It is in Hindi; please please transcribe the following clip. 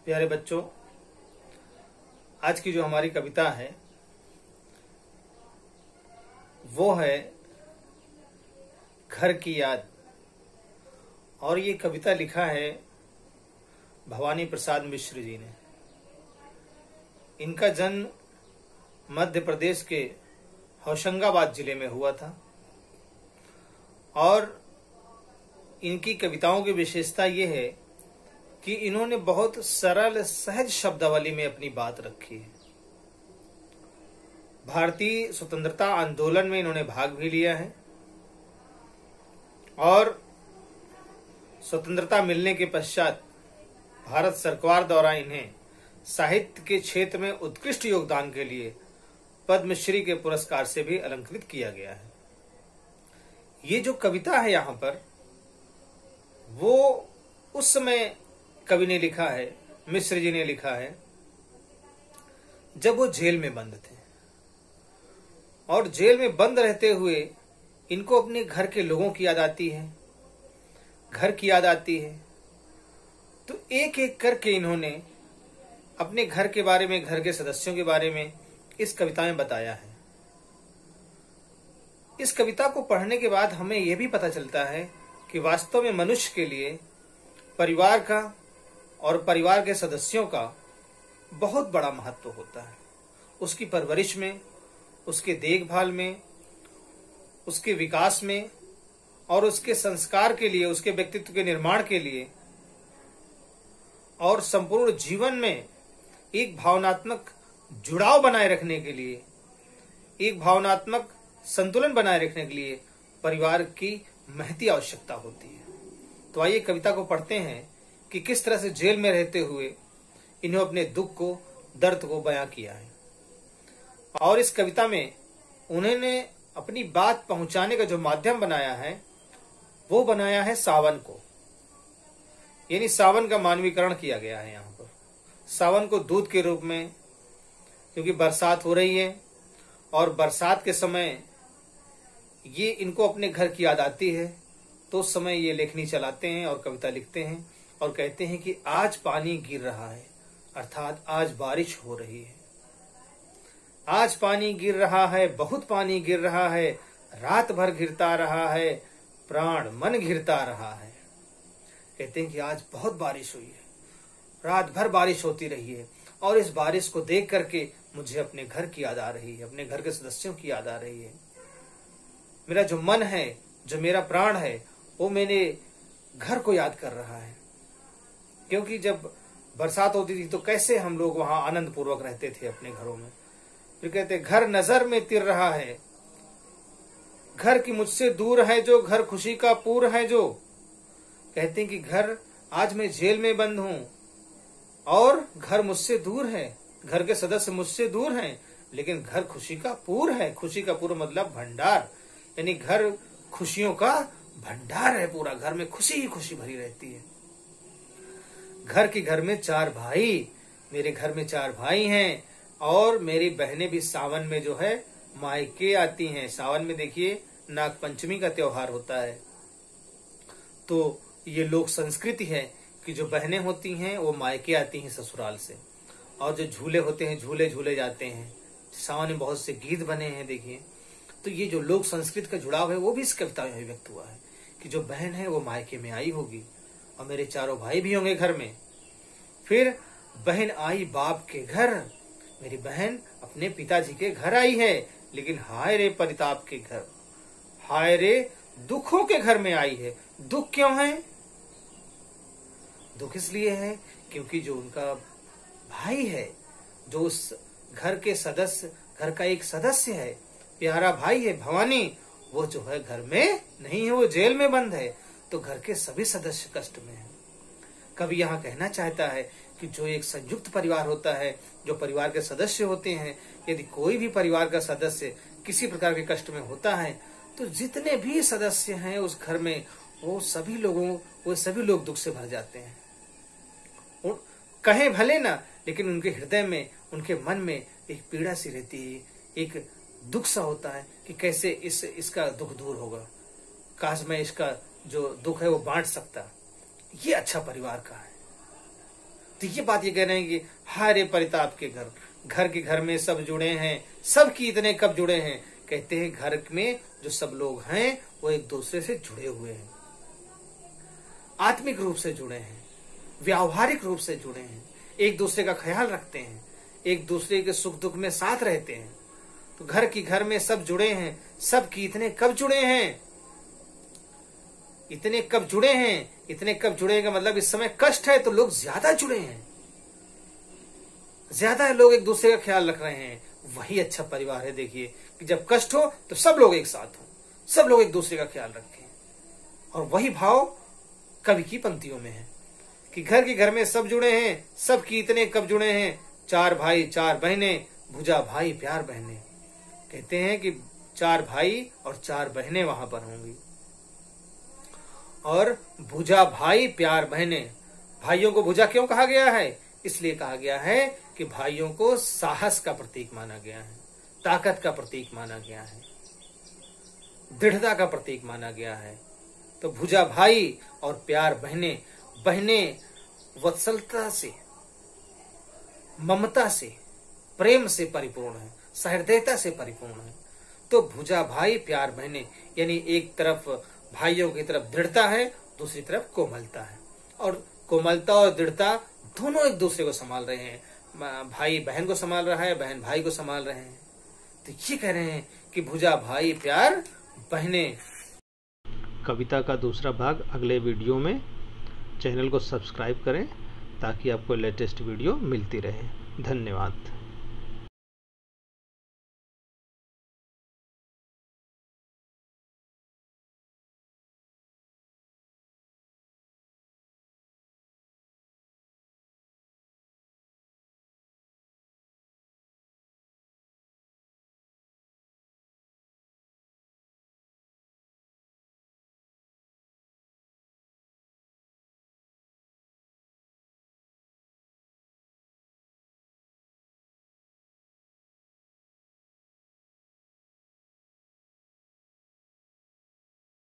प्यारे बच्चों, आज की जो हमारी कविता है वो है घर की याद। और ये कविता लिखा है भवानी प्रसाद मिश्र जी ने। इनका जन्म मध्य प्रदेश के होशंगाबाद जिले में हुआ था और इनकी कविताओं की विशेषता ये है कि इन्होंने बहुत सरल सहज शब्दावली में अपनी बात रखी है। भारतीय स्वतंत्रता आंदोलन में इन्होंने भाग भी लिया है और स्वतंत्रता मिलने के पश्चात भारत सरकार द्वारा इन्हें साहित्य के क्षेत्र में उत्कृष्ट योगदान के लिए पद्मश्री के पुरस्कार से भी अलंकृत किया गया है। ये जो कविता है यहाँ पर वो उस समय कवि ने लिखा है, मिश्र जी ने लिखा है, जब वो जेल में बंद थे और जेल में बंद रहते हुए इनको अपने घर के लोगों की याद आती है, घर की याद आती है। तो एक एक करके इन्होंने अपने घर के बारे में, घर के सदस्यों के बारे में इस कविता में बताया है। इस कविता को पढ़ने के बाद हमें यह भी पता चलता है कि वास्तव में मनुष्य के लिए परिवार का और परिवार के सदस्यों का बहुत बड़ा महत्व होता है। उसकी परवरिश में, उसके देखभाल में, उसके विकास में और उसके संस्कार के लिए, उसके व्यक्तित्व के निर्माण के लिए और संपूर्ण जीवन में एक भावनात्मक जुड़ाव बनाए रखने के लिए, एक भावनात्मक संतुलन बनाए रखने के लिए परिवार की महती आवश्यकता होती है। तो आइए कविता को पढ़ते हैं कि किस तरह से जेल में रहते हुए इन्होंने अपने दुख को, दर्द को बयां किया है। और इस कविता में उन्होंने अपनी बात पहुंचाने का जो माध्यम बनाया है वो बनाया है सावन को, यानी सावन का मानवीकरण किया गया है। यहाँ पर सावन को दूध के रूप में, क्योंकि बरसात हो रही है और बरसात के समय ये इनको अपने घर की याद आती है, तो उस समय ये लेखनी चलाते हैं और कविता लिखते हैं और कहते हैं कि आज पानी गिर रहा है, अर्थात आज बारिश हो रही है। आज पानी गिर रहा है, बहुत पानी गिर रहा है, रात भर गिरता रहा है, प्राण मन घिरता रहा है। कहते हैं कि आज बहुत बारिश हुई है, रात भर बारिश होती रही है और इस बारिश को देख करके मुझे अपने घर की याद आ रही है, अपने घर के सदस्यों की याद आ रही है। मेरा जो मन है, जो मेरा प्राण है, वो मेरे घर को याद कर रहा है। क्योंकि जब बरसात होती थी तो कैसे हम लोग वहां आनंद पूर्वक रहते थे अपने घरों में। फिर कहते घर नजर में तिर रहा है, घर की मुझसे दूर है जो, घर खुशी का पूर है जो। कहते हैं कि घर, आज मैं जेल में बंद हूं और घर मुझसे दूर है, घर के सदस्य मुझसे दूर हैं, लेकिन घर खुशी का पूर है। खुशी का पूर मतलब भंडार, यानी घर खुशियों का भंडार है। पूरा घर में खुशी ही खुशी भरी रहती है। घर में 4 भाई, मेरे घर में 4 भाई हैं और मेरी बहनें भी सावन में जो है मायके आती हैं। सावन में देखिए नाग पंचमी का त्योहार होता है, तो ये लोक संस्कृति है कि जो बहनें होती हैं वो मायके आती हैं ससुराल से, और जो झूले होते हैं झूले झूले जाते हैं। सावन में बहुत से गीत बने हैं देखिए। तो ये जो लोक संस्कृति का जुड़ाव है वो भी इस कविता में व्यक्त हुआ है कि जो बहन है वो मायके में आई होगी और मेरे 4 भाई भी होंगे घर में। फिर बहन आई बाप के घर, मेरी बहन अपने पिताजी के घर आई है, लेकिन हाय रे परिताप के घर, हाय रे दुखों के घर में आई है। दुख क्यों है? दुख इसलिए है क्योंकि जो उनका भाई है, जो उस घर के सदस्य, घर का एक सदस्य है, प्यारा भाई है भवानी, वो जो है घर में नहीं है, वो जेल में बंद है। तो घर के सभी सदस्य कष्ट में है। कवि यहाँ कहना चाहता है कि जो एक संयुक्त परिवार होता है, जो परिवार के सदस्य होते हैं, यदि कोई भी परिवार का सदस्य किसी प्रकार के कष्ट में होता है तो जितने भी सदस्य हैं उस घर में वो सभी लोग दुख से भर जाते हैं। कहें भले ना, लेकिन उनके हृदय में, उनके मन में एक पीड़ा सी रहती है, एक दुख सा होता है कि कैसे इसका दुख दूर होगा, काश मैं इसका जो दुख है वो बांट सकता। ये अच्छा परिवार का है। तो ये बात ये कह रहे हैं कि हरे परिताप के घर, घर के घर में सब जुड़े हैं, सब की इतने कब जुड़े हैं। कहते हैं घर में जो सब लोग हैं वो एक दूसरे से जुड़े हुए हैं, आत्मिक रूप से जुड़े हैं, व्यावहारिक रूप से जुड़े हैं, एक दूसरे का ख्याल रखते हैं, एक दूसरे के सुख दुख में साथ रहते हैं। तो घर की घर में सब जुड़े हैं, सब की इतने कब जुड़े हैं, इतने कब जुड़े हैं, इतने कब जुड़े का मतलब इस समय कष्ट है तो लोग ज्यादा जुड़े हैं, ज्यादा लोग एक दूसरे का ख्याल रख रहे हैं। वही अच्छा परिवार है। देखिए कि जब कष्ट हो तो सब लोग एक साथ हो, सब लोग एक दूसरे का ख्याल रखें। और वही भाव कवि की पंक्तियों में है कि घर के घर में सब जुड़े हैं, सब की इतने कब जुड़े हैं, 4 भाई 4 बहनें, भुजा भाई प्यार बहनें। कहते हैं कि 4 भाई और 4 बहनें वहां पर होंगी। और भुजा भाई प्यार बहनें, भाइयों को भुजा क्यों कहा गया है? इसलिए कहा गया है कि भाइयों को साहस का प्रतीक माना गया है, ताकत का प्रतीक माना गया है, दृढ़ता का प्रतीक माना गया है। तो भुजा भाई और प्यार बहनें, बहनें वत्सलता से, ममता से, प्रेम से परिपूर्ण है, सहृदयता से परिपूर्ण है। तो भुजा भाई प्यार बहनें यानी एक तरफ भाइयों की तरफ दृढ़ता है, दूसरी तरफ कोमलता है। और कोमलता और दृढ़ता दोनों एक दूसरे को संभाल रहे हैं। भाई बहन को संभाल रहा है, बहन भाई को संभाल रहे हैं। तो ये कह रहे हैं कि भुजा भाई प्यार बहनें। कविता का दूसरा भाग अगले वीडियो में। चैनल को सब्सक्राइब करें ताकि आपको लेटेस्ट वीडियो मिलती रहे। धन्यवाद।